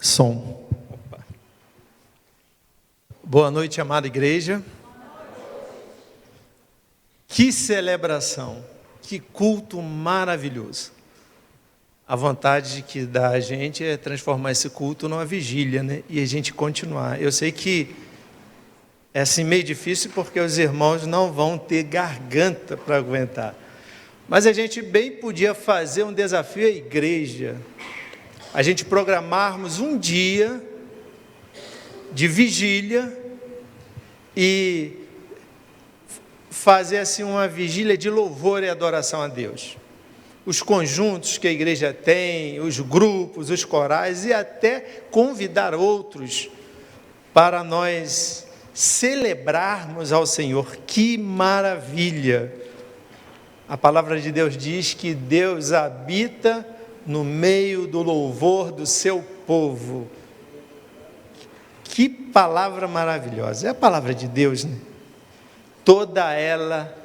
Som. Opa. Boa noite, amada igreja. Que celebração, que culto maravilhoso. A vontade que dá a gente é transformar esse culto numa vigília, né? E a gente continuar. Eu sei que é assim meio difícil porque os irmãos não vão ter garganta para aguentar. Mas a gente bem podia fazer um desafio à igreja. A gente programarmos um dia de vigília e fazer assim uma vigília de louvor e adoração a Deus. Os conjuntos que a igreja tem, os grupos, os corais e até convidar outros para nós celebrarmos ao Senhor. Que maravilha! A palavra de Deus diz que Deus habita no meio do louvor do seu povo. Que palavra maravilhosa! É a palavra de Deus, né? Toda ela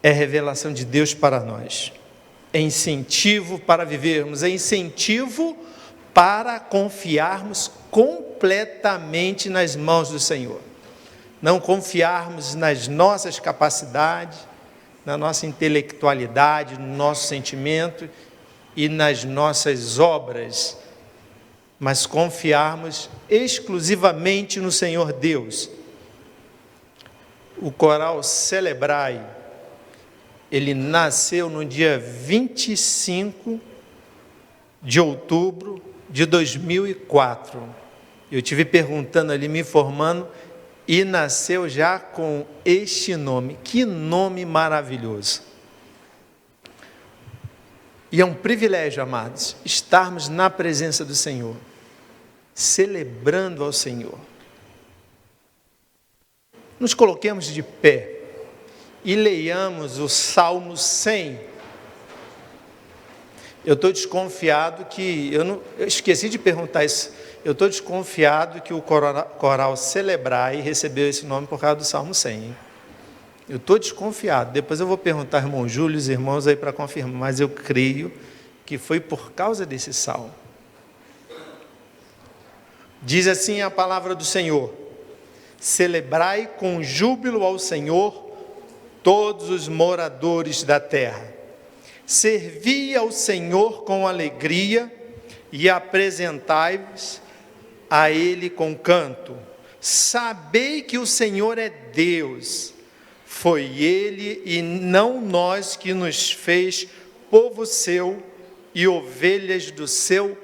é revelação de Deus para nós. É incentivo para vivermos, é incentivo para confiarmos completamente nas mãos do Senhor. Não confiarmos nas nossas capacidades, na nossa intelectualidade, no nosso sentimento e nas nossas obras, mas confiarmos exclusivamente no Senhor Deus. O coral Celebrai, ele nasceu no dia 25 de outubro de 2004. Eu estive perguntando ali, me informando, e nasceu já com este nome. Que nome maravilhoso! E é um privilégio, amados, estarmos na presença do Senhor, celebrando ao Senhor. Nos coloquemos de pé e leiamos o Salmo 100. Eu estou desconfiado que, eu esqueci de perguntar isso, eu estou desconfiado que o coral Celebrai recebeu esse nome por causa do Salmo 100. Hein? Eu estou desconfiado, depois eu vou perguntar ao irmão Júlio e os irmãos aí para confirmar, mas eu creio que foi por causa desse salmo. Diz assim a palavra do Senhor: celebrai com júbilo ao Senhor todos os moradores da terra. Servi ao Senhor com alegria e apresentai-vos a Ele com canto. Sabei que o Senhor é Deus. Foi Ele e não nós que nos fez povo seu e ovelhas do seu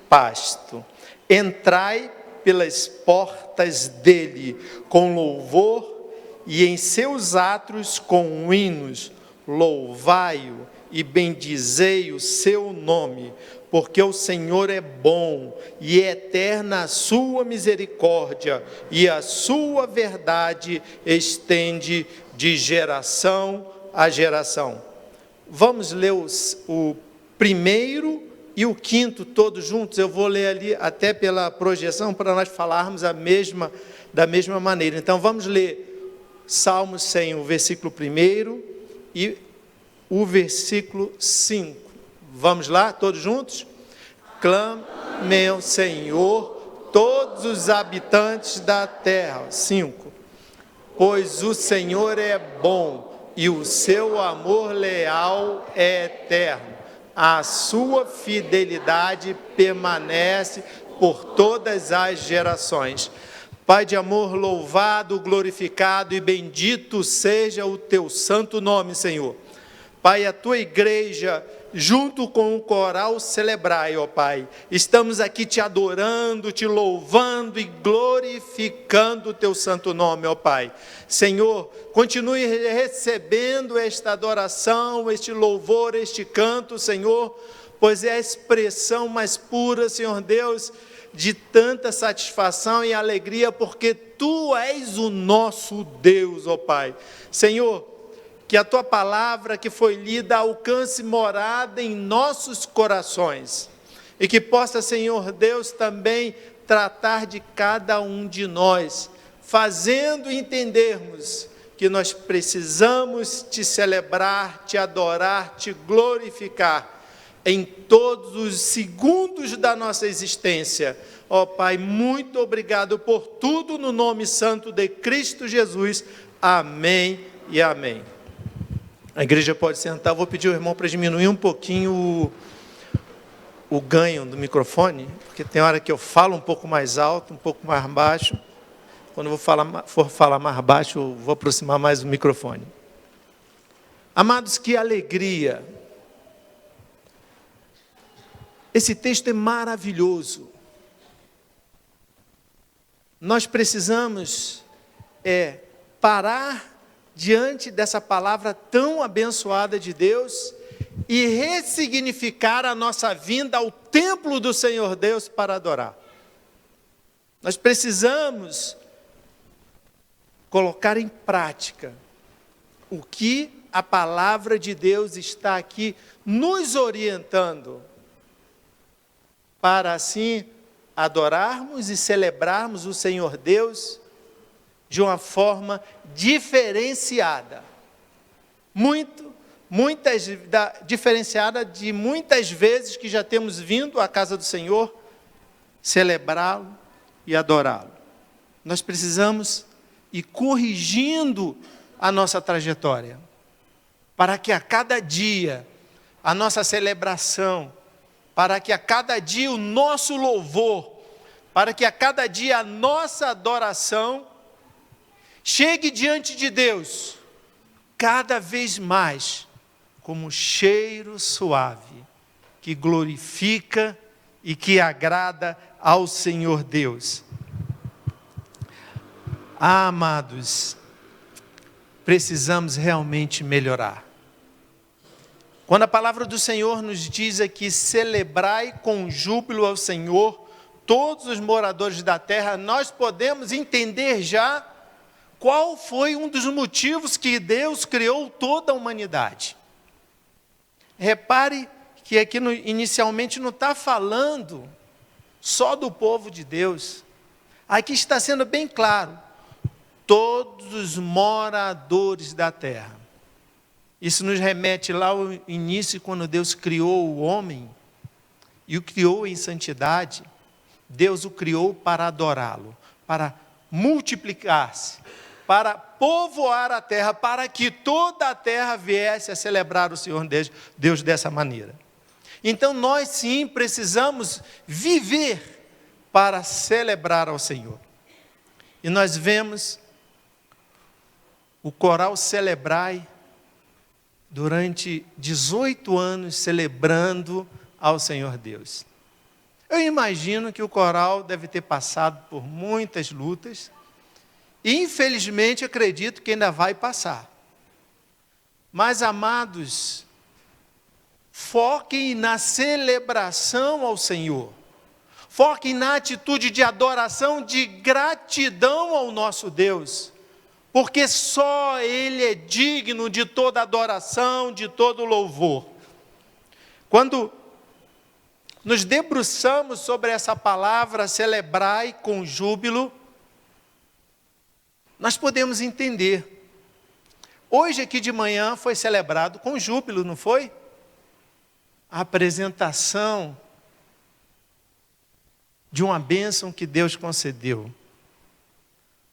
pasto. Entrai pelas portas dele com louvor e em seus átrios com hinos. Louvai-o e bendizei o seu nome, porque o Senhor é bom e é eterna a sua misericórdia e a sua verdade estende de geração a geração. Vamos ler o primeiro e o quinto todos juntos. Eu vou ler ali até pela projeção para nós falarmos da mesma maneira. Então vamos ler Salmo 100, o versículo 1 e o versículo 5. Vamos lá, todos juntos? Clamem ao Senhor todos os habitantes da terra. 5. Pois o Senhor é bom e o seu amor leal é eterno. A sua fidelidade permanece por todas as gerações. Pai de amor, louvado, glorificado e bendito seja o teu santo nome, Senhor. Pai, a tua igreja, junto com o coral Celebrai, ó Pai, estamos aqui te adorando, te louvando e glorificando o teu santo nome, ó Pai. Senhor, continue recebendo esta adoração, este louvor, este canto, Senhor, pois é a expressão mais pura, Senhor Deus, de tanta satisfação e alegria, porque tu és o nosso Deus, ó Pai. Senhor, que a tua palavra que foi lida alcance morada em nossos corações e que possa, Senhor Deus, também tratar de cada um de nós, fazendo entendermos que nós precisamos te celebrar, te adorar, te glorificar em todos os segundos da nossa existência. Ó Pai, muito obrigado por tudo no nome santo de Cristo Jesus. Amém e amém. A igreja pode sentar. Eu vou pedir ao irmão para diminuir um pouquinho o ganho do microfone, porque tem hora que eu falo um pouco mais alto, um pouco mais baixo. Quando eu for falar mais baixo, eu vou aproximar mais o microfone. Amados, que alegria! Esse texto é maravilhoso. Nós precisamos parar diante dessa palavra tão abençoada de Deus e ressignificar a nossa vinda ao templo do Senhor Deus para adorar. Nós precisamos colocar em prática o que a palavra de Deus está aqui nos orientando, para assim adorarmos e celebrarmos o Senhor Deus de uma forma diferenciada. Diferenciada de muitas vezes que já temos vindo à casa do Senhor, celebrá-lo e adorá-lo. Nós precisamos ir corrigindo a nossa trajetória, para que a cada dia a nossa celebração, para que a cada dia o nosso louvor, para que a cada dia a nossa adoração chegue diante de Deus, cada vez mais, como cheiro suave, que glorifica e que agrada ao Senhor Deus. Amados, precisamos realmente melhorar. Quando a palavra do Senhor nos diz aqui, celebrai com júbilo ao Senhor todos os moradores da terra, nós podemos entender já qual foi um dos motivos que Deus criou toda a humanidade. Repare que aqui inicialmente não está falando só do povo de Deus. Aqui está sendo bem claro, todos os moradores da terra. Isso nos remete lá ao início, quando Deus criou o homem, e o criou em santidade. Deus o criou para adorá-lo, para multiplicar-se, para povoar a terra, para que toda a terra viesse a celebrar o Senhor Deus dessa maneira. Então nós sim precisamos viver para celebrar ao Senhor. E nós vemos o coral Celebrai durante 18 anos celebrando ao Senhor Deus. Eu imagino que o coral deve ter passado por muitas lutas, e infelizmente acredito que ainda vai passar. Mas, amados, foquem na celebração ao Senhor, foquem na atitude de adoração, de gratidão ao nosso Deus, porque só Ele é digno de toda adoração, de todo louvor. Quando nos debruçamos sobre essa palavra, celebrai com júbilo, nós podemos entender. Hoje aqui de manhã foi celebrado com júbilo, não foi? A apresentação de uma bênção que Deus concedeu.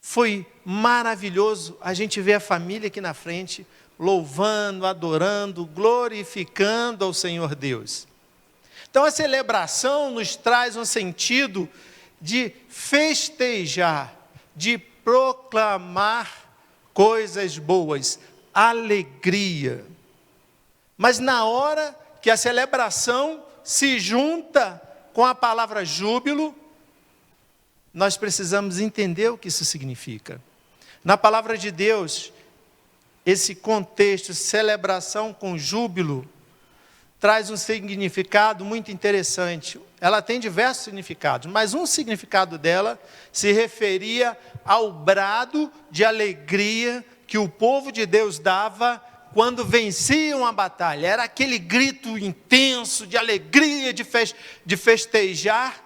Foi maravilhoso a gente ver a família aqui na frente, louvando, adorando, glorificando ao Senhor Deus. Então a celebração nos traz um sentido de festejar, de proclamar coisas boas, alegria. Mas na hora que a celebração se junta com a palavra júbilo, nós precisamos entender o que isso significa. Na palavra de Deus, esse contexto, celebração com júbilo, traz um significado muito interessante. Ela tem diversos significados, mas um significado dela se referia ao brado de alegria que o povo de Deus dava quando venciam a batalha. Era aquele grito intenso de alegria, de festejar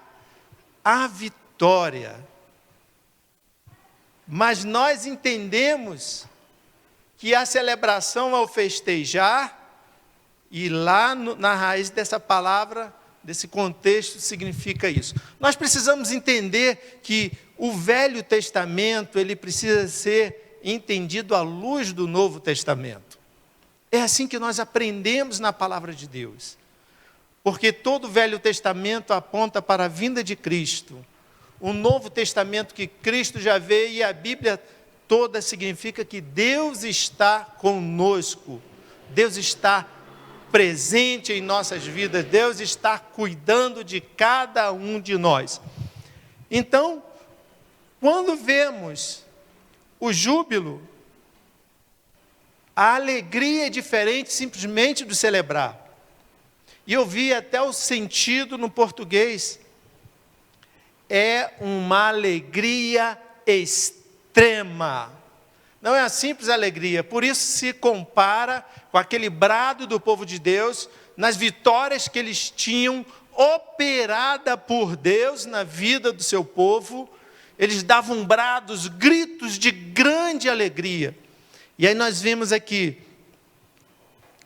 a vitória. Mas nós entendemos que a celebração ao festejar E lá na raiz dessa palavra, desse contexto, significa isso. Nós precisamos entender que o Velho Testamento, ele precisa ser entendido à luz do Novo Testamento. É assim que nós aprendemos na palavra de Deus. Porque todo o Velho Testamento aponta para a vinda de Cristo. O Novo Testamento que Cristo já veio, e a Bíblia toda significa que Deus está conosco. Deus está presente em nossas vidas. Deus está cuidando de cada um de nós. Então, quando vemos o júbilo, a alegria é diferente simplesmente do celebrar. E eu vi até o sentido no português. É uma alegria extrema. Não é a simples alegria. Por isso se compara com aquele brado do povo de Deus, nas vitórias que eles tinham, operada por Deus na vida do seu povo. Eles davam brados, gritos de grande alegria. E aí nós vemos aqui,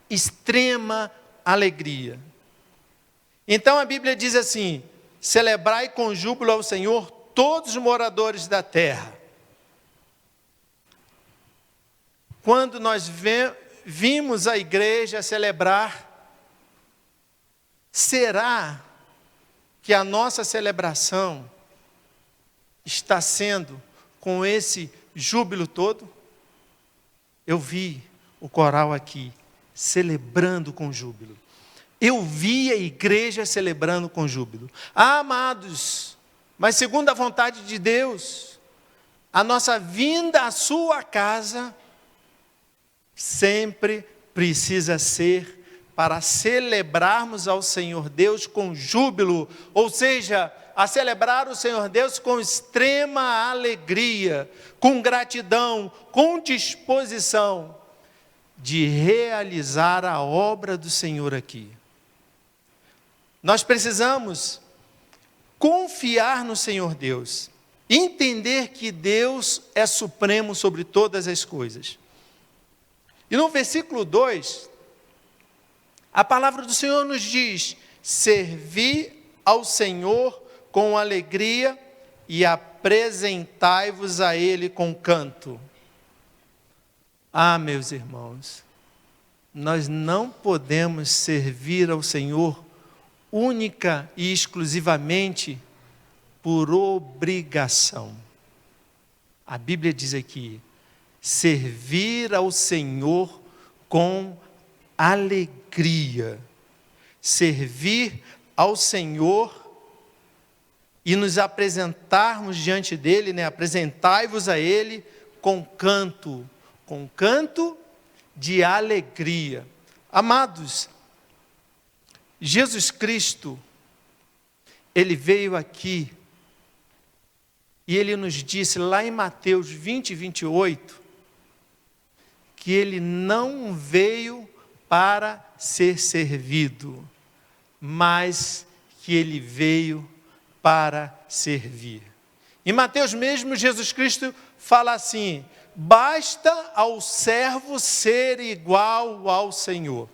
extrema alegria. Então a Bíblia diz assim: celebrai com júbilo ao Senhor todos os moradores da terra. Quando nós vimos a igreja celebrar, será que a nossa celebração está sendo com esse júbilo todo? Eu vi o coral aqui, celebrando com júbilo. Eu vi a igreja celebrando com júbilo. Ah, amados, mas segundo a vontade de Deus, a nossa vinda à sua casa sempre precisa ser para celebrarmos ao Senhor Deus com júbilo, ou seja, a celebrar o Senhor Deus com extrema alegria, com gratidão, com disposição de realizar a obra do Senhor aqui. Nós precisamos confiar no Senhor Deus, entender que Deus é supremo sobre todas as coisas. E no versículo 2, a palavra do Senhor nos diz: servi ao Senhor com alegria e apresentai-vos a Ele com canto. Ah, meus irmãos, nós não podemos servir ao Senhor única e exclusivamente por obrigação. A Bíblia diz aqui: servir ao Senhor com alegria. Servir ao Senhor e nos apresentarmos diante dEle, apresentai-vos a Ele com canto de alegria. Amados, Jesus Cristo, Ele veio aqui e Ele nos disse lá em Mateus 20, 28, que Ele não veio para ser servido, mas que Ele veio para servir. Em Mateus mesmo, Jesus Cristo fala assim: basta ao servo ser igual ao Senhor.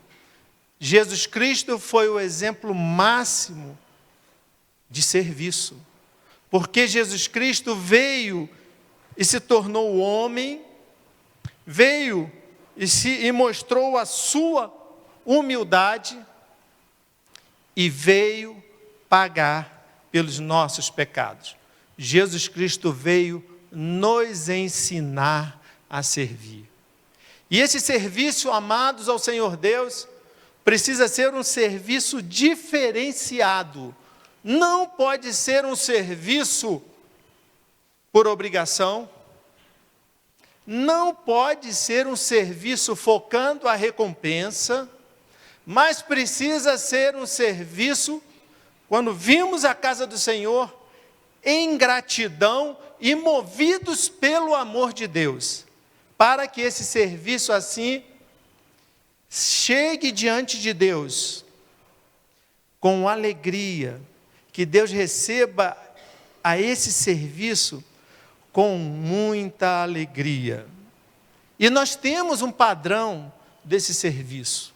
Jesus Cristo foi o exemplo máximo de serviço, porque Jesus Cristo veio e se tornou homem, veio e mostrou a sua humildade e veio pagar pelos nossos pecados. Jesus Cristo veio nos ensinar a servir. E esse serviço, amados ao Senhor Deus, precisa ser um serviço diferenciado. Não pode ser um serviço por obrigação. Não pode ser um serviço focando a recompensa, mas precisa ser um serviço, quando vimos a casa do Senhor, em gratidão e movidos pelo amor de Deus, para que esse serviço assim chegue diante de Deus com alegria, que Deus receba a esse serviço com muita alegria. E nós temos um padrão desse serviço.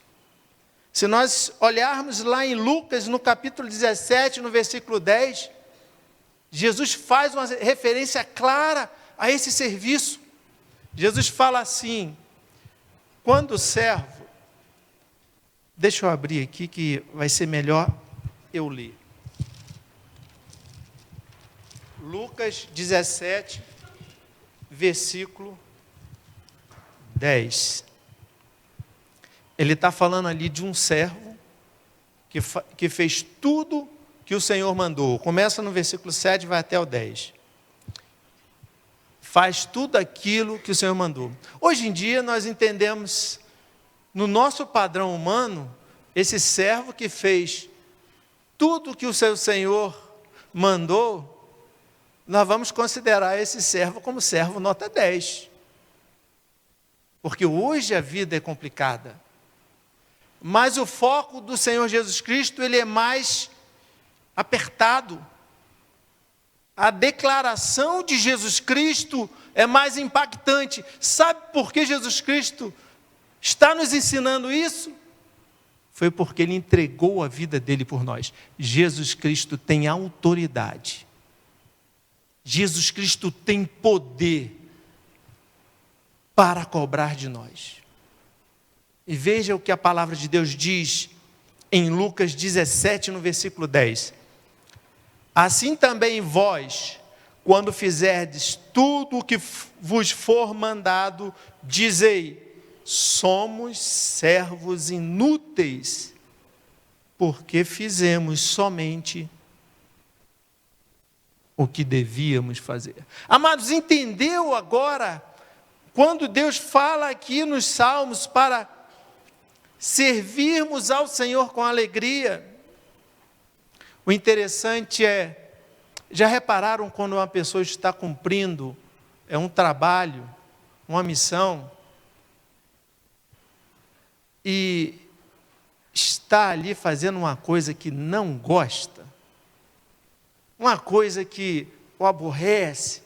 Se nós olharmos lá em Lucas, no capítulo 17, no versículo 10, Jesus faz uma referência clara a esse serviço. Jesus fala assim: quando o servo... Deixa eu abrir aqui que vai ser melhor eu ler. Lucas 17, versículo 10. Ele está falando ali de um servo que fez tudo que o Senhor mandou. Começa no versículo 7 e vai até o 10. Faz tudo aquilo que o Senhor mandou. Hoje em dia nós entendemos, no nosso padrão humano, esse servo que fez tudo que o seu Senhor mandou, nós vamos considerar esse servo como servo nota 10. Porque hoje a vida é complicada. Mas o foco do Senhor Jesus Cristo, ele é mais apertado. A declaração de Jesus Cristo é mais impactante. Sabe por que Jesus Cristo está nos ensinando isso? Foi porque Ele entregou a vida dele por nós. Jesus Cristo tem autoridade. Jesus Cristo tem poder para cobrar de nós. E veja o que a palavra de Deus diz em Lucas 17, no versículo 10. Assim também vós, quando fizerdes tudo o que vos for mandado, dizei: somos servos inúteis, porque fizemos somente o que devíamos fazer. Amados, entendeu agora, quando Deus fala aqui nos Salmos para servirmos ao Senhor com alegria? O interessante é, já repararam quando uma pessoa está cumprindo um trabalho, uma missão, e está ali fazendo uma coisa que não gosta, uma coisa que o aborrece,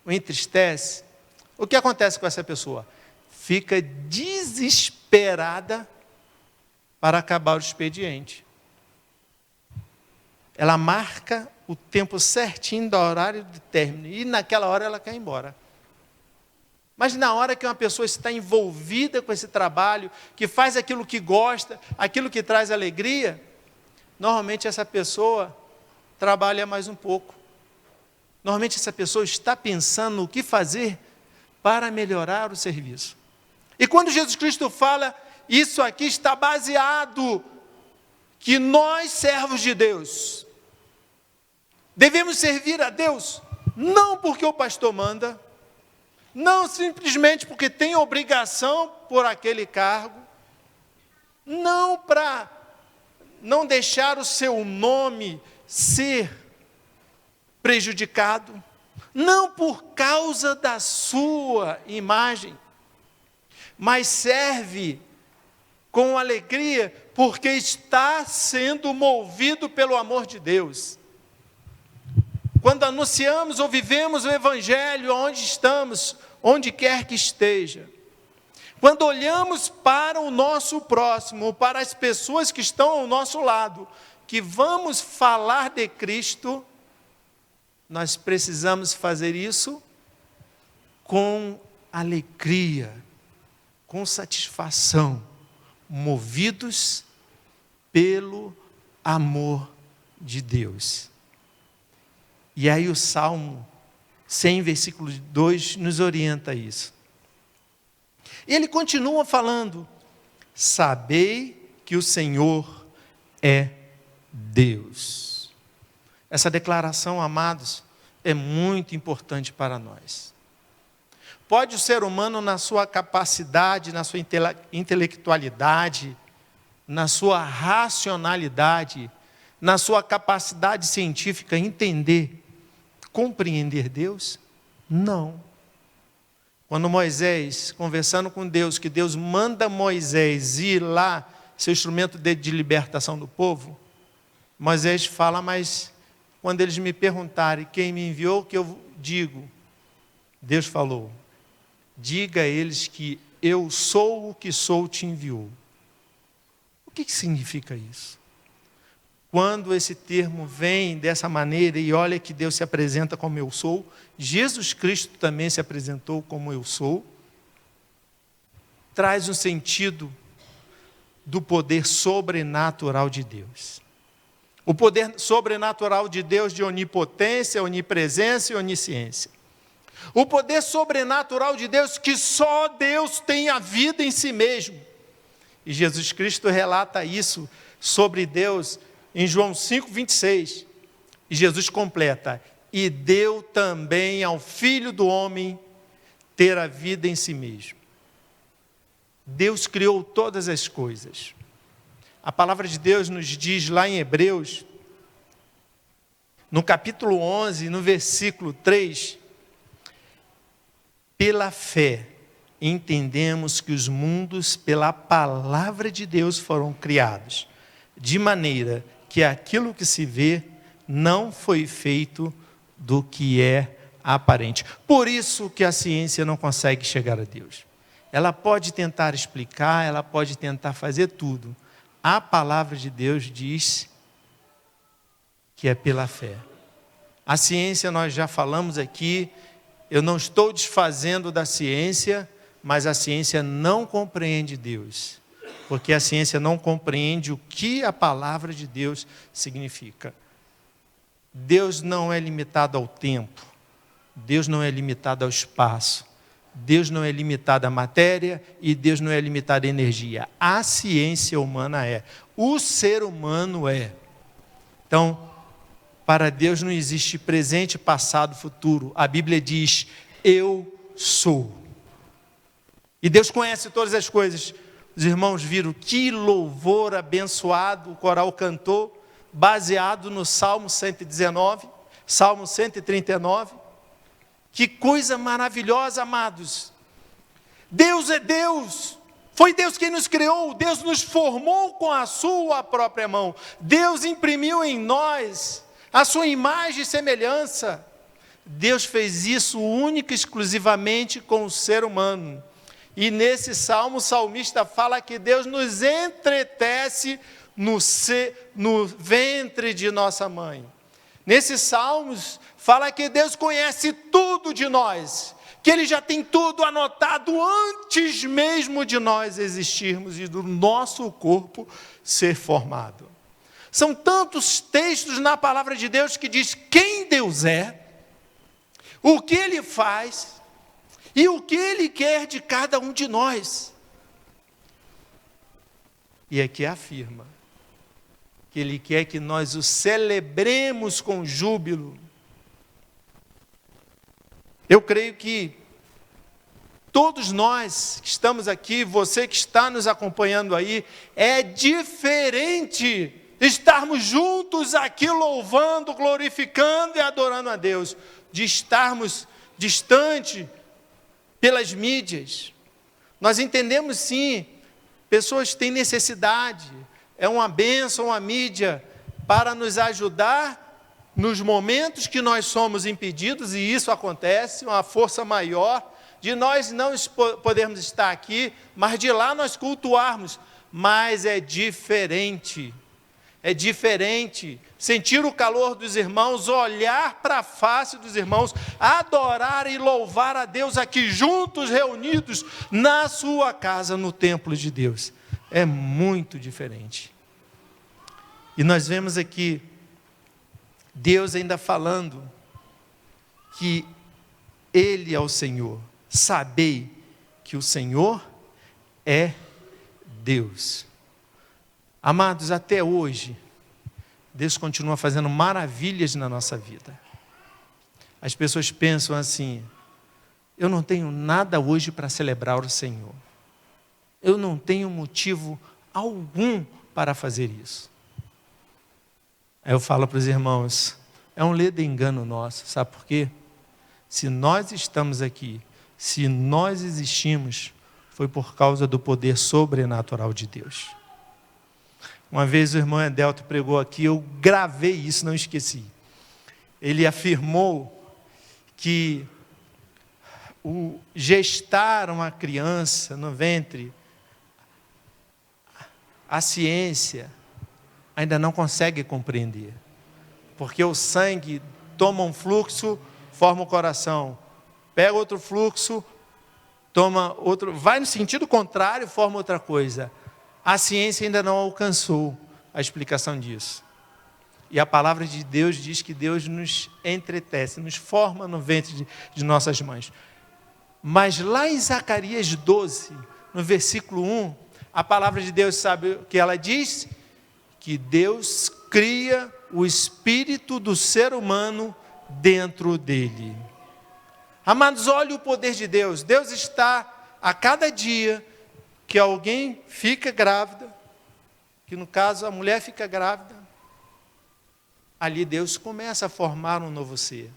o entristece? O que acontece com essa pessoa? Fica desesperada para acabar o expediente. Ela marca o tempo certinho do horário de término, e naquela hora ela quer ir embora. Mas na hora que uma pessoa está envolvida com esse trabalho, que faz aquilo que gosta, aquilo que traz alegria, normalmente essa pessoa trabalha mais um pouco. Normalmente essa pessoa está pensando no que fazer para melhorar o serviço. E quando Jesus Cristo fala, isso aqui está baseado que nós, servos de Deus, devemos servir a Deus, não porque o pastor manda, não simplesmente porque tem obrigação por aquele cargo, não para não deixar o seu nome ser prejudicado, não por causa da sua imagem, mas serve com alegria porque está sendo movido pelo amor de Deus. Quando anunciamos ou vivemos o Evangelho onde estamos, onde quer que esteja, quando olhamos para o nosso próximo, para as pessoas que estão ao nosso lado, que vamos falar de Cristo, nós precisamos fazer isso com alegria, com satisfação, movidos pelo amor de Deus. E aí o Salmo 100, versículo 2, nos orienta a isso. E ele continua falando: sabei que o Senhor é Deus. Essa declaração, amados, é muito importante para nós. Pode o ser humano, na sua capacidade, na sua intelectualidade, na sua racionalidade, na sua capacidade científica, entender, compreender Deus? Não. Quando Moisés, conversando com Deus, que Deus manda Moisés ir lá, ser instrumento de libertação do povo, Moisés fala: mas quando eles me perguntarem quem me enviou, o que eu digo? Deus falou: diga a eles que eu sou o que sou te enviou. O O que significa isso? Quando esse termo vem dessa maneira, e olha que Deus se apresenta como eu sou, Jesus Cristo também se apresentou como eu sou, traz um sentido do poder sobrenatural de Deus. O poder sobrenatural de Deus de onipotência, onipresença e onisciência. O poder sobrenatural de Deus que só Deus tem a vida em si mesmo. E Jesus Cristo relata isso sobre Deus em João 5:26. E Jesus completa: e deu também ao Filho do homem ter a vida em si mesmo. Deus criou todas as coisas. A palavra de Deus nos diz lá em Hebreus, no capítulo 11, no versículo 3, pela fé entendemos que os mundos pela palavra de Deus foram criados, de maneira que aquilo que se vê não foi feito do que é aparente. Por isso que a ciência não consegue chegar a Deus. Ela pode tentar explicar, ela pode tentar fazer tudo. A palavra de Deus diz que é pela fé. A ciência nós já falamos aqui, eu não estou desfazendo da ciência, mas a ciência não compreende Deus. Porque a ciência não compreende o que a palavra de Deus significa. Deus não é limitado ao tempo. Deus não é limitado ao espaço. Deus não é limitado à matéria e Deus não é limitado à energia. A ciência humana é. O ser humano é. Então, para Deus não existe presente, passado, futuro. A Bíblia diz, eu sou. E Deus conhece todas as coisas. Os irmãos viram que louvor abençoado o coral cantou, baseado no Salmo 119, Salmo 139. Que coisa maravilhosa, amados. Deus é Deus. Foi Deus quem nos criou. Deus nos formou com a sua própria mão. Deus imprimiu em nós a sua imagem e semelhança. Deus fez isso única e exclusivamente com o ser humano. E nesse salmo, o salmista fala que Deus nos entretece no ventre de nossa mãe. Nesses salmos, fala que Deus conhece tudo de nós, que Ele já tem tudo anotado antes mesmo de nós existirmos e do nosso corpo ser formado. São tantos textos na palavra de Deus que diz quem Deus é, o que Ele faz e o que Ele quer de cada um de nós. E aqui afirma que Ele quer que nós o celebremos com júbilo. Eu creio que todos nós que estamos aqui, você que está nos acompanhando aí, é diferente estarmos juntos aqui louvando, glorificando e adorando a Deus, de estarmos distante pelas mídias. Nós entendemos sim, pessoas têm necessidade, é uma bênção a mídia para nos ajudar nos momentos que nós somos impedidos, e isso acontece, uma força maior, de nós não podermos estar aqui, mas de lá nós cultuarmos. Mas é diferente sentir o calor dos irmãos, olhar para a face dos irmãos, adorar e louvar a Deus aqui juntos, reunidos na sua casa, no templo de Deus. É muito diferente. E nós vemos aqui Deus ainda falando que Ele é o Senhor. Sabei que o Senhor é Deus. Amados, até hoje, Deus continua fazendo maravilhas na nossa vida. As pessoas pensam assim, eu não tenho nada hoje para celebrar o Senhor. Eu não tenho motivo algum para fazer isso. Aí eu falo para os irmãos, é um ledo engano nosso, sabe por quê? Se nós estamos aqui, se nós existimos, foi por causa do poder sobrenatural de Deus. Uma vez o irmão Edelto pregou aqui, eu gravei isso, não esqueci. Ele afirmou que o gestar uma criança no ventre, a ciência ainda não consegue compreender. Porque o sangue toma um fluxo, forma o coração. Pega outro fluxo, toma outro, vai no sentido contrário, forma outra coisa. A ciência ainda não alcançou a explicação disso. E a palavra de Deus diz que Deus nos entretece, nos forma no ventre de nossas mães. Mas lá em Zacarias 12, no versículo 1, a palavra de Deus, sabe o que ela diz? Que Deus cria o espírito do ser humano dentro dele. Amados, olhe o poder de Deus. Deus está, a cada dia que alguém fica grávida, que no caso a mulher fica grávida, ali Deus começa a formar um novo ser.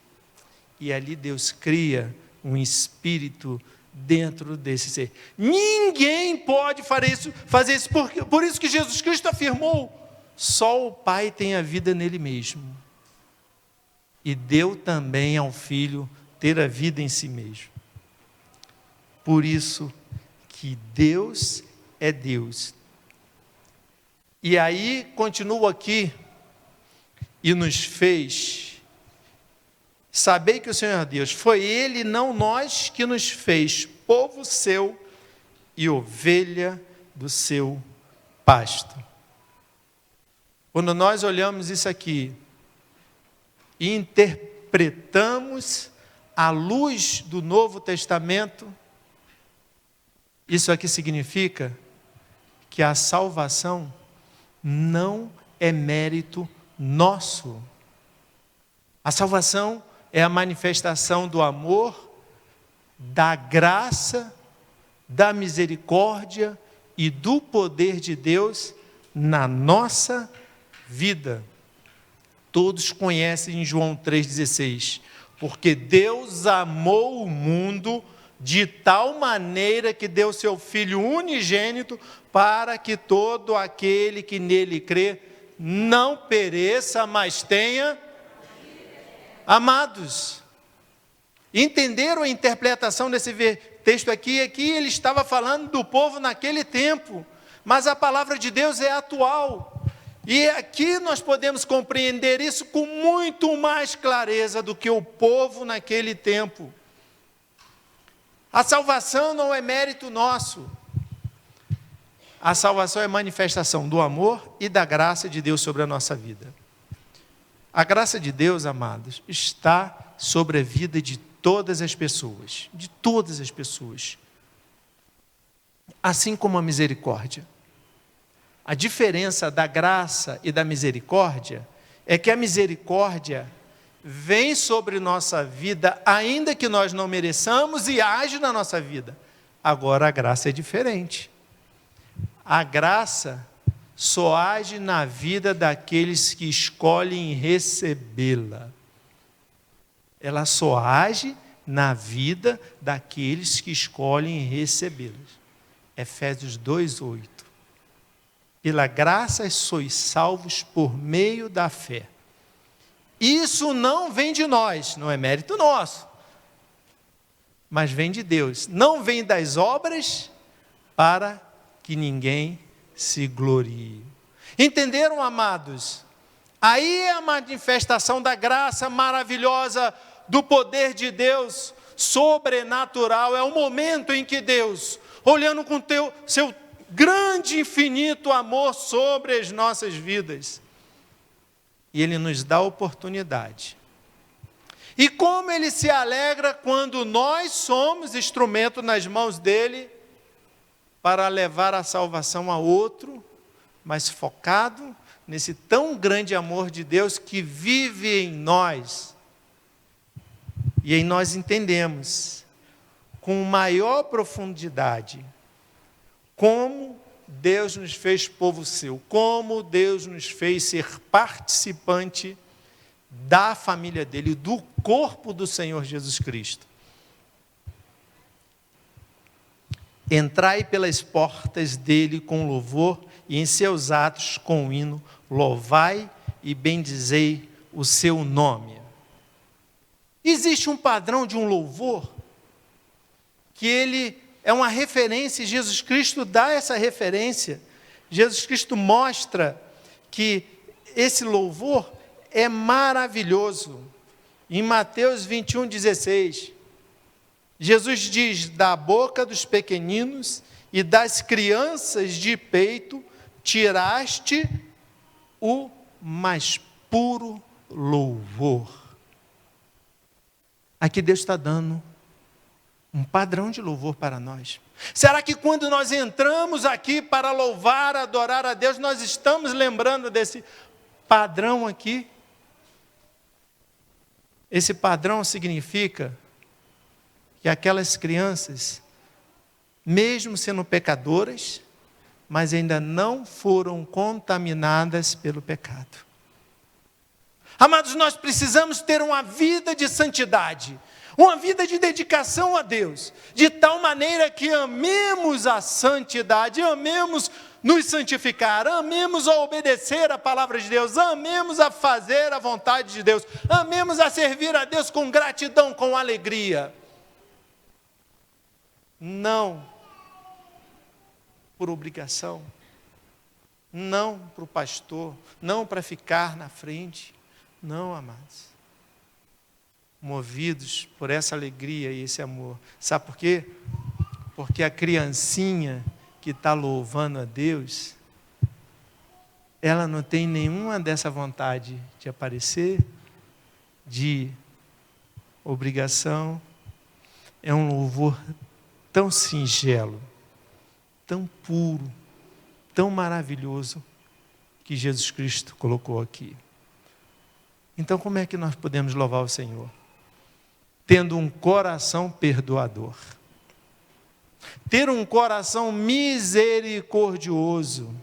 E ali Deus cria um espírito dentro desse ser. Ninguém pode fazer isso. Por isso que Jesus Cristo afirmou, só o Pai tem a vida nele mesmo. E deu também ao Filho ter a vida em si mesmo. Por isso que Deus é Deus. E aí, continua aqui, e nos fez saber que o Senhor é Deus. Foi Ele, não nós, que nos fez povo seu e ovelha do seu pasto. Quando nós olhamos isso aqui e interpretamos à luz do Novo Testamento, isso aqui significa que a salvação não é mérito nosso. A salvação é a manifestação do amor, da graça, da misericórdia e do poder de Deus na nossa vida. Todos conhecem em João 3,16. Porque Deus amou o mundo de tal maneira que deu seu Filho unigênito para que todo aquele que nele crê não pereça, mas tenha. Amados, entenderam a interpretação desse texto aqui? Aqui ele estava falando do povo naquele tempo, mas a palavra de Deus é atual. E aqui nós podemos compreender isso com muito mais clareza do que o povo naquele tempo. A salvação não é mérito nosso. A salvação é manifestação do amor e da graça de Deus sobre a nossa vida. A graça de Deus, amados, está sobre a vida de todas as pessoas. De todas as pessoas. Assim como a misericórdia. A diferença da graça e da misericórdia é que a misericórdia vem sobre nossa vida, ainda que nós não mereçamos, e age na nossa vida. Agora a graça é diferente. A graça só age na vida daqueles que escolhem recebê-la. Ela só age na vida daqueles que escolhem recebê-la. Efésios 2:8. Pela graça sois salvos por meio da fé. Isso não vem de nós, não é mérito nosso, mas vem de Deus. Não vem das obras para que ninguém se glorie. Entenderam, amados? Aí é a manifestação da graça maravilhosa do poder de Deus, sobrenatural. É o momento em que Deus, olhando com seu grande, infinito amor sobre as nossas vidas, e Ele nos dá a oportunidade. E como Ele se alegra quando nós somos instrumento nas mãos dEle para levar a salvação a outro, mas focado nesse tão grande amor de Deus que vive em nós. E aí nós entendemos com maior profundidade como Deus nos fez povo seu, como Deus nos fez ser participante da família dele, do corpo do Senhor Jesus Cristo. Entrai pelas portas dele com louvor e em seus atos com hino, louvai e bendizei o seu nome. Existe um padrão de um louvor que ele é uma referência, e Jesus Cristo dá essa referência, Jesus Cristo mostra que esse louvor é maravilhoso. Em Mateus 21:16, Jesus diz: da boca dos pequeninos e das crianças de peito tiraste o mais puro louvor. Aqui Deus está dando um padrão de louvor para nós. Será que quando nós entramos aqui para louvar, adorar a Deus, nós estamos lembrando desse padrão aqui? Esse padrão significa que aquelas crianças, mesmo sendo pecadoras, mas ainda não foram contaminadas pelo pecado. Amados, nós precisamos ter uma vida de santidade, uma vida de dedicação a Deus, de tal maneira que amemos a santidade, amemos nos santificar, amemos a obedecer a palavra de Deus, amemos a fazer a vontade de Deus, amemos a servir a Deus com gratidão, com alegria. Não por obrigação, não para o pastor, não para ficar na frente, não, amados. Movidos por essa alegria e esse amor. Sabe por quê? Porque a criancinha que está louvando a Deus, ela não tem nenhuma dessa vontade de aparecer, de obrigação. É um louvor tão singelo, tão puro, tão maravilhoso, que Jesus Cristo colocou aqui. Então, como é que nós podemos louvar o Senhor? Tendo um coração perdoador. Ter um coração misericordioso.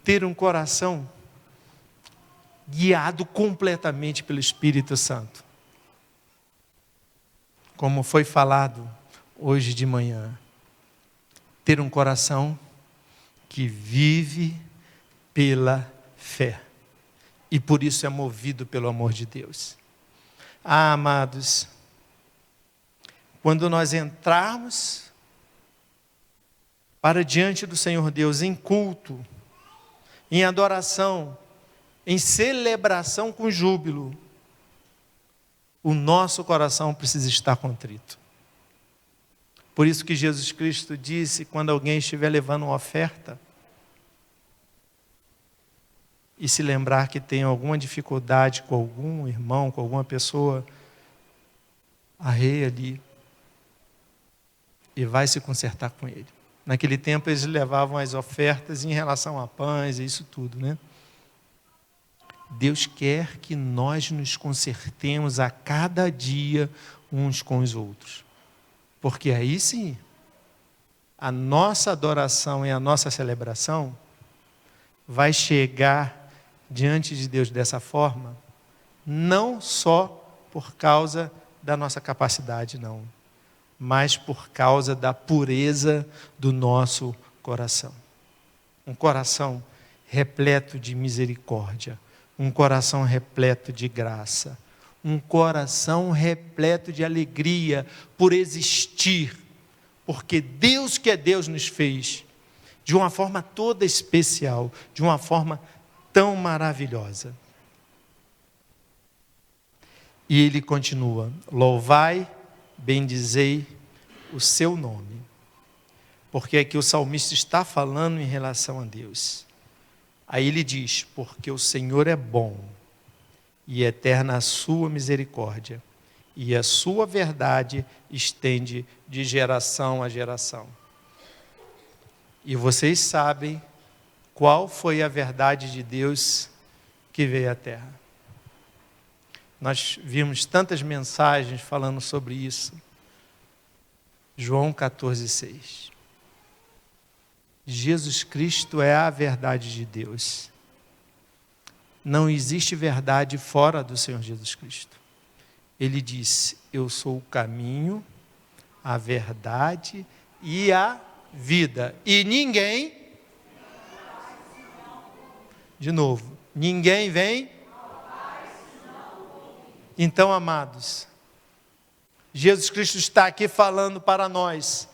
Ter um coração guiado completamente pelo Espírito Santo. Como foi falado hoje de manhã. Ter um coração que vive pela fé. E por isso é movido pelo amor de Deus. Ah, amados, quando nós entrarmos para diante do Senhor Deus em culto, em adoração, em celebração com júbilo, o nosso coração precisa estar contrito. Por isso que Jesus Cristo disse, quando alguém estiver levando uma oferta, e se lembrar que tem alguma dificuldade com algum irmão, com alguma pessoa, arreia ali e vai se consertar com ele. Naquele tempo eles levavam as ofertas em relação a pães e isso tudo, né? Deus quer que nós nos consertemos a cada dia uns com os outros. Porque aí sim, a nossa adoração e a nossa celebração vai chegar diante de Deus dessa forma, não só por causa da nossa capacidade, não, mas por causa da pureza do nosso coração. Um coração repleto de misericórdia, um coração repleto de graça, um coração repleto de alegria por existir, porque Deus que é Deus nos fez de uma forma toda especial, de uma forma tão maravilhosa. E ele continua: louvai, bendizei o seu nome. Porque aqui o salmista está falando em relação a Deus. Aí ele diz: porque o Senhor é bom, e eterna a sua misericórdia, e a sua verdade estende de geração a geração. E vocês sabem qual foi a verdade de Deus que veio à terra. Nós vimos tantas mensagens falando sobre isso. João 14,6. Jesus Cristo é a verdade de Deus. Não existe verdade fora do Senhor Jesus Cristo. Ele disse: eu sou o caminho, a verdade e a vida. E ninguém, de novo, ninguém vem. Então, amados, Jesus Cristo está aqui falando para nós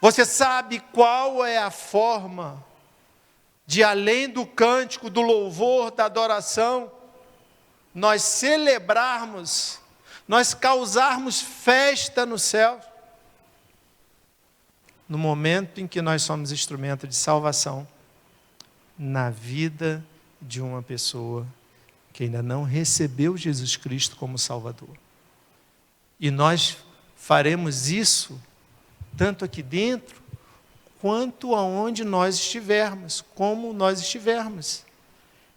Você sabe qual é a forma de, além do cântico, do louvor, da adoração, nós celebrarmos, nós causarmos festa no céu? No momento em que nós somos instrumento de salvação na vida de uma pessoa que ainda não recebeu Jesus Cristo como Salvador. E nós faremos isso tanto aqui dentro, quanto aonde nós estivermos, como nós estivermos.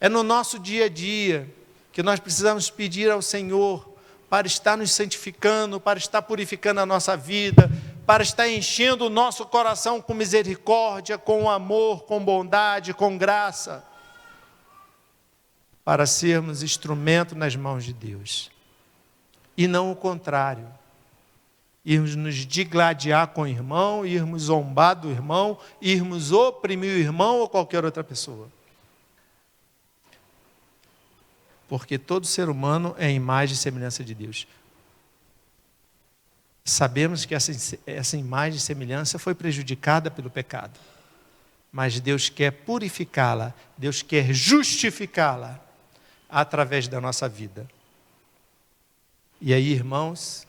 É no nosso dia a dia que nós precisamos pedir ao Senhor para estar nos santificando, para estar purificando a nossa vida, para estar enchendo o nosso coração com misericórdia, com amor, com bondade, com graça, para sermos instrumento nas mãos de Deus. E não o contrário. Irmos nos digladiar com o irmão, irmos zombar do irmão, irmos oprimir o irmão ou qualquer outra pessoa. Porque todo ser humano é a imagem e semelhança de Deus. Sabemos que essa imagem e semelhança foi prejudicada pelo pecado. Mas Deus quer purificá-la, Deus quer justificá-la através da nossa vida. E aí, irmãos,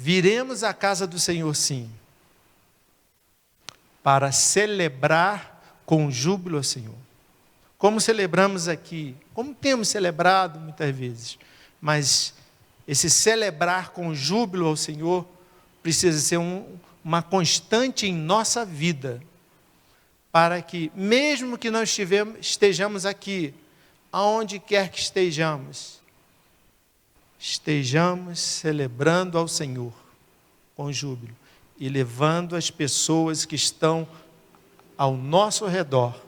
viremos à casa do Senhor, sim, para celebrar com júbilo ao Senhor. Como celebramos aqui, como temos celebrado muitas vezes, mas esse celebrar com júbilo ao Senhor precisa ser uma constante em nossa vida, para que, mesmo que nós estejamos aqui, aonde quer que estejamos celebrando ao Senhor com júbilo e levando as pessoas que estão ao nosso redor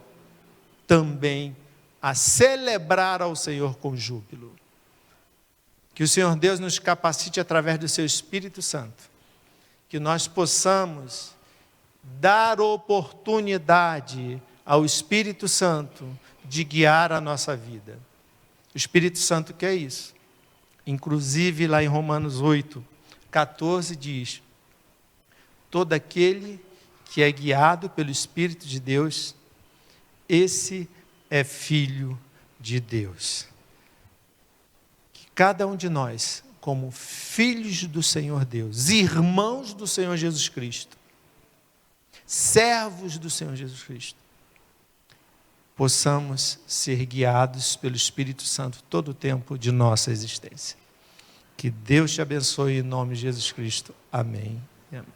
também a celebrar ao Senhor com júbilo. Que o Senhor Deus nos capacite através do seu Espírito Santo, que nós possamos dar oportunidade ao Espírito Santo de guiar a nossa vida. O Espírito Santo quer isso. Inclusive lá em Romanos 8:14 diz: todo aquele que é guiado pelo Espírito de Deus, esse é filho de Deus. Que cada um de nós, como filhos do Senhor Deus, irmãos do Senhor Jesus Cristo, servos do Senhor Jesus Cristo, possamos ser guiados pelo Espírito Santo todo o tempo de nossa existência. Que Deus te abençoe em nome de Jesus Cristo. Amém. Amém.